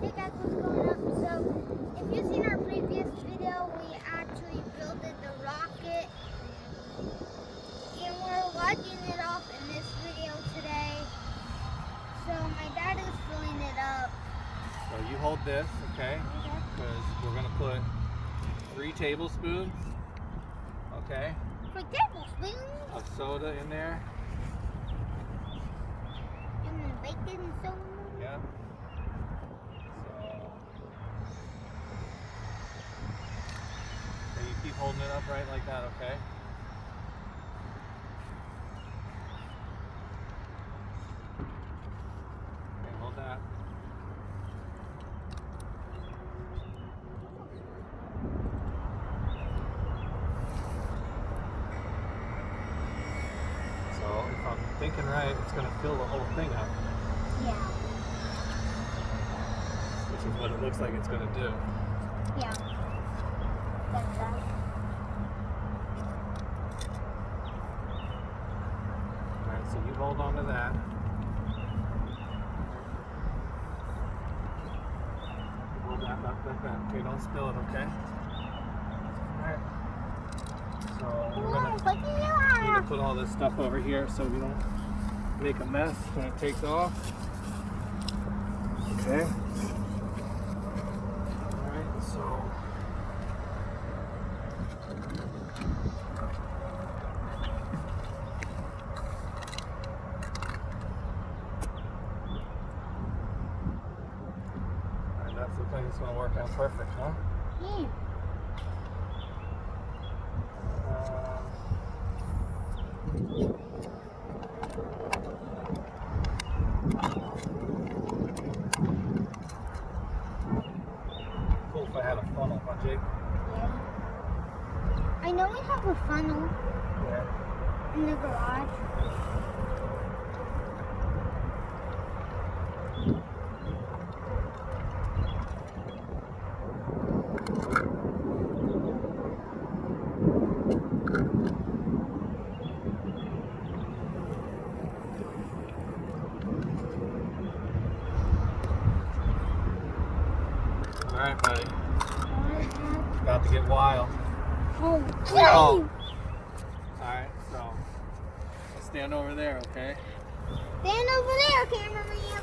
Hey guys, what's going on? So, if you've seen our previous video, we actually built the rocket, and we're watching it off in this video today. So, my dad is filling it up. So you hold this, okay? Okay. Because we're gonna put 3 tablespoons, okay, For tablespoons, of soda in there. and then baking soda. Yep. So you keep holding it upright like that, okay? Okay, hold that. So if I'm thinking right, it's gonna fill the whole thing up, Yeah. which is what it looks like it's gonna do. Yeah. That's that. Alright, so you hold on to that. Hold that up like that. Okay, don't spill it, okay? Alright. So we're gonna Look at need to you. put all this stuff over here so we don't make a mess when it takes off. Okay. Alright, so alright, that looks like it's gonna work out perfect, huh? Yeah. Cool if I had a funnel, huh, Jake? Yeah. I know we have a funnel Yeah. in the garage. Alright, buddy. About to get wild. Oh, Oh. Alright, so stand over there, okay? stand over there, cameraman.